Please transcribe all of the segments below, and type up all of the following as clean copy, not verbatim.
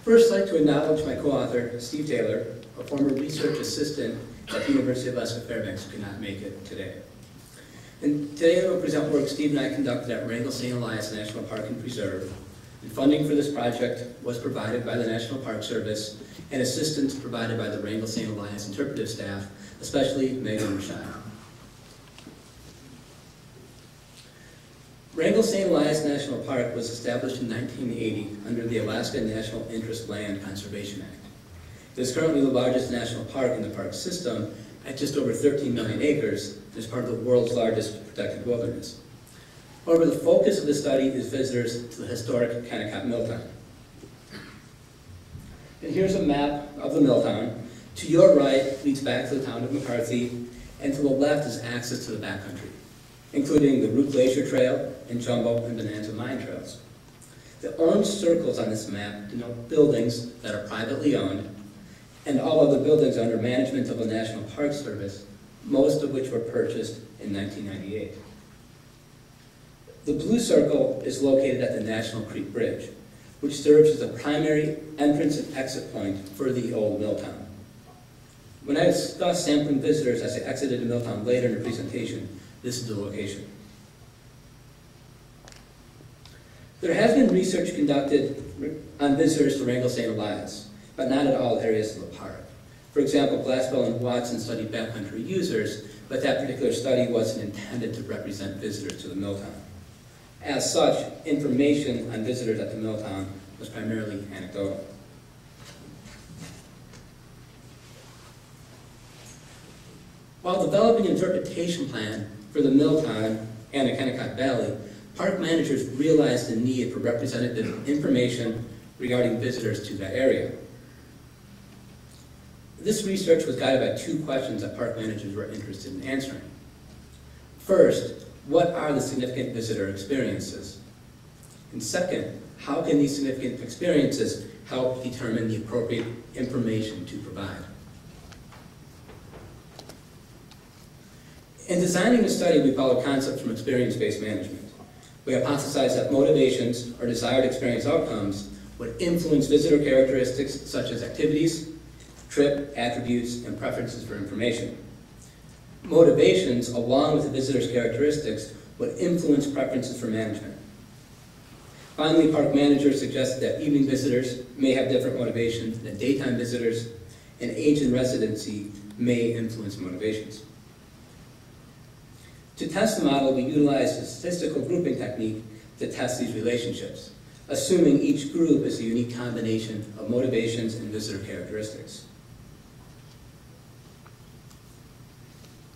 First, I'd like to acknowledge my co-author, Steve Taylor, a former research assistant at the University of Alaska Fairbanks, who could not make it today. And today I will present work Steve and I conducted at Wrangell St. Elias National Park and Preserve. And funding for this project was provided by the National Park Service and assistance provided by the Wrangell St. Elias interpretive staff, especially Megan Rashad. Wrangell St. Elias National Park was established in 1980 under the Alaska National Interest Land Conservation Act. It is currently the largest national park in the park system at just over 13 million acres and is part of the world's largest protected wilderness. However, the focus of the study is visitors to the historic Kennecott Milltown. And here's a map of the Milltown. To your right leads back to the town of McCarthy, and to the left is access to the backcountry, including the Root Glacier Trail and Jumbo and Bonanza Mine Trails. The orange circles on this map denote buildings that are privately owned, and all of the buildings under management of the National Park Service, most of which were purchased in 1998. The blue circle is located at the National Creek Bridge, which serves as the primary entrance and exit point for the old Milltown. When I discuss sampling visitors as they exited the Milltown later in the presentation, this is the location. There has been research conducted on visitors to Wrangell St. Elias, but not at all areas of the park. For example, Glassbell and Watson studied backcountry users, but that particular study wasn't intended to represent visitors to the Milltown. As such, information on visitors at the Milltown was primarily anecdotal. While developing an interpretation plan for the Milltown and the Kennecott Valley, park managers realized the need for representative information regarding visitors to that area. This research was guided by two questions that park managers were interested in answering. First, what are the significant visitor experiences? And second, how can these significant experiences help determine the appropriate information to provide? In designing the study, we followed concepts from experience-based management. We hypothesized that motivations or desired experience outcomes would influence visitor characteristics such as activities, trip attributes, and preferences for information. Motivations, along with the visitor's characteristics, would influence preferences for management. Finally, park managers suggested that evening visitors may have different motivations than daytime visitors, and age in residency may influence motivations. To test the model, we utilized a statistical grouping technique to test these relationships, assuming each group is a unique combination of motivations and visitor characteristics.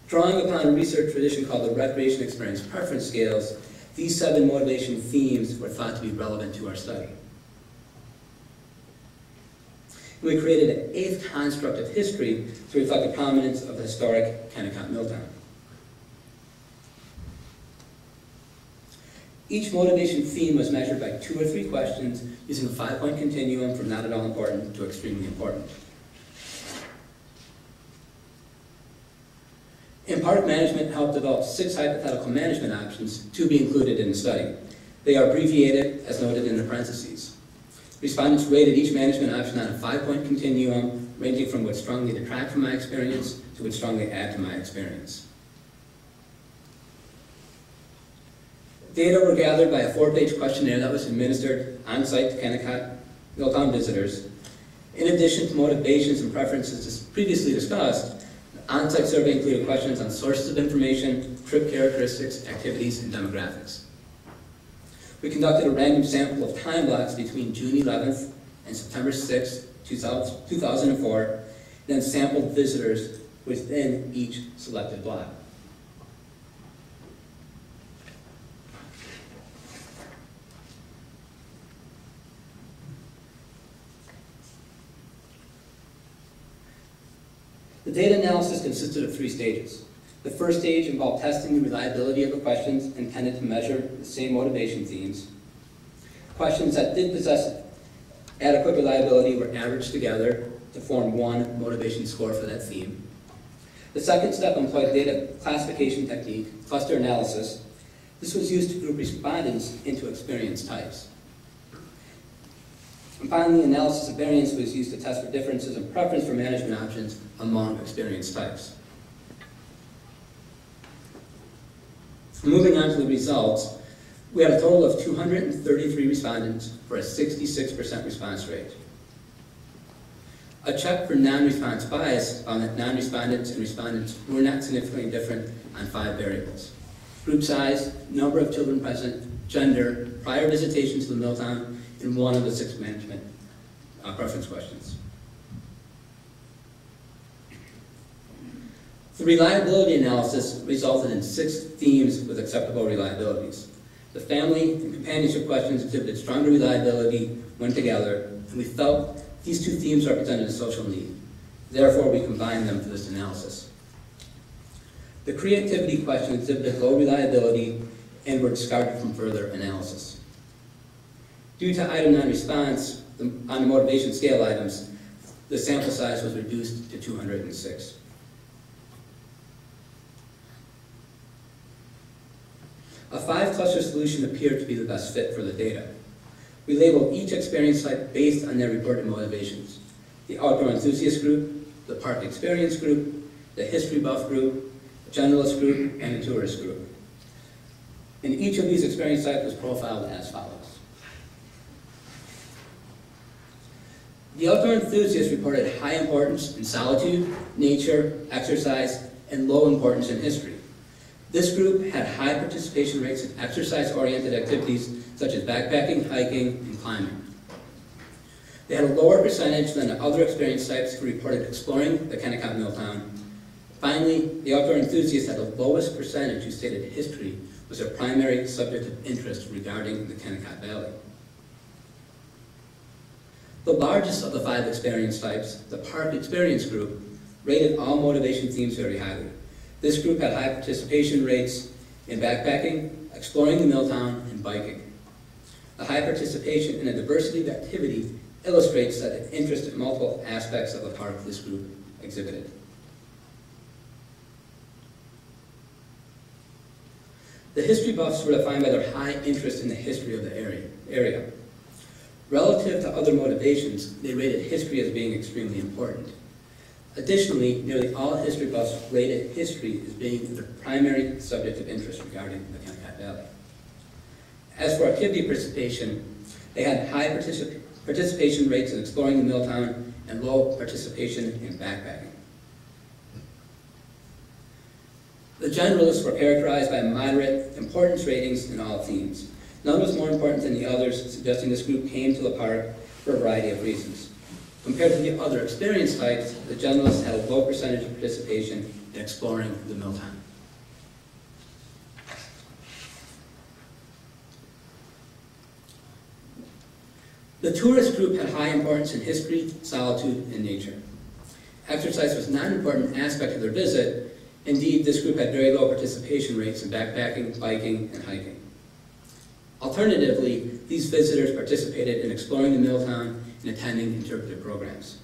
Drawing upon a research tradition called the Recreation Experience Preference Scales, these 7 motivation themes were thought to be relevant to our study. We created an 8th construct of history to reflect the prominence of the historic Kennecott Milltown. Each motivation theme was measured by 2 or 3 questions using a 5-point continuum from not at all important to extremely important. And park management helped develop 6 hypothetical management options to be included in the study. They are abbreviated as noted in the parentheses. Respondents rated each management option on a 5-point continuum ranging from would strongly detract from my experience to would strongly add to my experience. Data were gathered by a 4-page questionnaire that was administered on-site to Kennecott Milltown visitors. In addition to motivations and preferences previously discussed, the on-site survey included questions on sources of information, trip characteristics, activities, and demographics. We conducted a random sample of time blocks between June 11th and September 6th, 2004, and then sampled visitors within each selected block. The data analysis consisted of 3 stages. The first stage involved testing the reliability of the questions intended to measure the same motivation themes. Questions that did possess adequate reliability were averaged together to form one motivation score for that theme. The second step employed data classification technique, cluster analysis. This was used to group respondents into experience types. And finally, analysis of variance was used to test for differences in preference for management options among experience types. Moving on to the results, we had a total of 233 respondents for a 66% response rate. A check for non-response bias found that non-respondents and respondents were not significantly different on 5 variables: group size, number of children present, gender, prior visitation to the Milltown, and one of the 6 management preference questions. The reliability analysis resulted in 6 themes with acceptable reliabilities. The family and companionship questions exhibited stronger reliability when together, and we felt these 2 themes represented a social need. Therefore, we combined them for this analysis. The creativity question exhibited low reliability and were discarded from further analysis. Due to item non-response on the motivation scale items, the sample size was reduced to 206. A 5-cluster solution appeared to be the best fit for the data. We labeled each experience type based on their reported motivations: the outdoor enthusiast group, the park experience group, the history buff group, the generalist group, and the tourist group. And each of these experience types was profiled as follows. The outdoor enthusiast reported high importance in solitude, nature, exercise, and low importance in history. This group had high participation rates in exercise-oriented activities such as backpacking, hiking, and climbing. They had a lower percentage than the other experience types who reported exploring the Kennecott Milltown. Finally, the outdoor enthusiasts had the lowest percentage who stated history was their primary subject of interest regarding the Kennecott Valley. The largest of the 5 experience types, the park experience group, rated all motivation themes very highly. This group had high participation rates in backpacking, exploring the Milltown, and biking. The high participation in a diversity of activity illustrates that the interest in multiple aspects of the park this group exhibited. The history buffs were defined by their high interest in the history of the area. Relative to other motivations, they rated history as being extremely important. Additionally, nearly all history buffs rated history as being the primary subject of interest regarding the Kennecott Valley. As for activity participation, they had high participation rates in exploring the Milltown and low participation in backpacking. The generalists were characterized by moderate importance ratings in all themes. None was more important than the others, suggesting this group came to the park for a variety of reasons. Compared to the other experience types, the generalists had a low percentage of participation in exploring the Milltown. The tourist group had high importance in history, solitude, and nature. Exercise was not an important aspect of their visit. Indeed, this group had very low participation rates in backpacking, biking, and hiking. Alternatively, these visitors participated in exploring the Milltown and attending interpretive programs.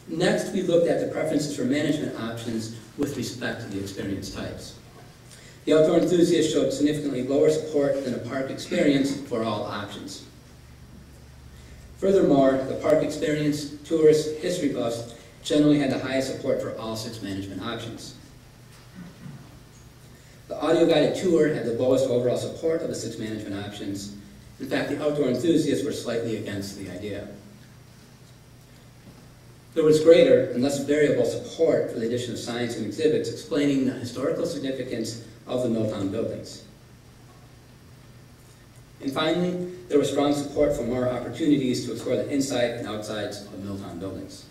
Next, we looked at the preferences for management options with respect to the experience types. The outdoor enthusiasts showed significantly lower support than the park experience for all options. Furthermore, the park experience, tourists, history buffs generally had the highest support for all 6 management options. The audio-guided tour had the lowest overall support of the 6 management options. In fact, the outdoor enthusiasts were slightly against the idea. There was greater and less variable support for the addition of signs and exhibits explaining the historical significance of the Milltown buildings. And finally, there was strong support for more opportunities to explore the inside and outsides of Milltown buildings.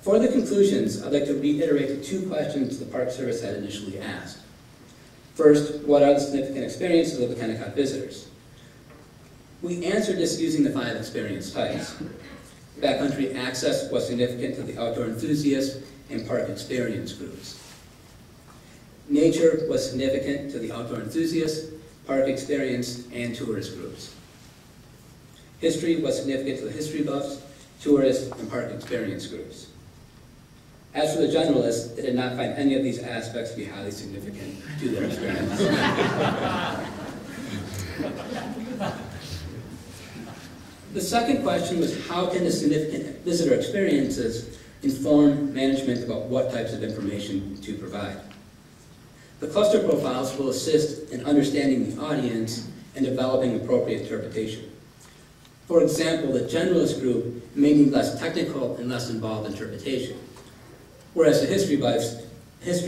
For the conclusions, I'd like to reiterate the 2 questions the Park Service had initially asked. First, what are the significant experiences of the Kennecott visitors? We answered this using the 5 experience types. Backcountry access was significant to the outdoor enthusiasts and park experience groups. Nature was significant to the outdoor enthusiasts, park experience, and tourist groups. History was significant to the history buffs, tourist, and park experience groups. As for the generalists, they did not find any of these aspects to be highly significant to their experience. The second question was, how can the significant visitor experiences inform management about what types of information to provide? The cluster profiles will assist in understanding the audience and developing appropriate interpretation. For example, the generalist group may need less technical and less involved interpretation, whereas the history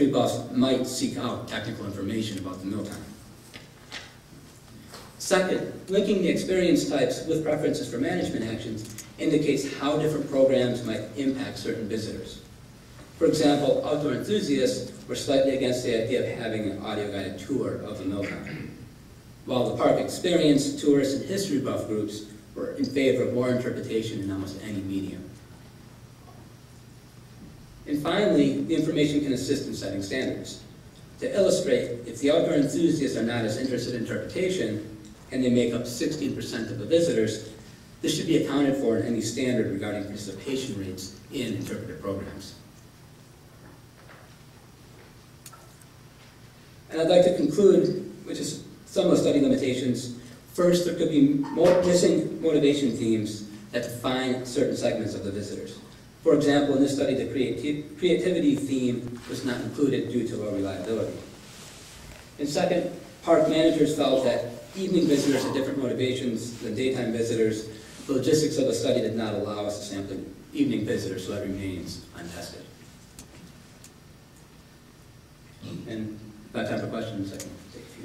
buffs might seek out technical information about the mealtime. Second, linking the experience types with preferences for management actions indicates how different programs might impact certain visitors. For example, outdoor enthusiasts were slightly against the idea of having an audio-guided tour of the mealtime, while the park experience, tourist, and history buff groups were in favor of more interpretation in almost any medium. And finally, the information can assist in setting standards. To illustrate, if the outdoor enthusiasts are not as interested in interpretation, and they make up 16% of the visitors, this should be accounted for in any standard regarding participation rates in interpretive programs. And I'd like to conclude with just some of the study limitations. First, there could be missing motivation themes that define certain segments of the visitors. For example, in this study, the creativity theme was not included due to low reliability. And second, park managers felt that evening visitors had different motivations than daytime visitors. The logistics of the study did not allow us to sample evening visitors, so that remains untested. And if I have time for questions, I can take a few.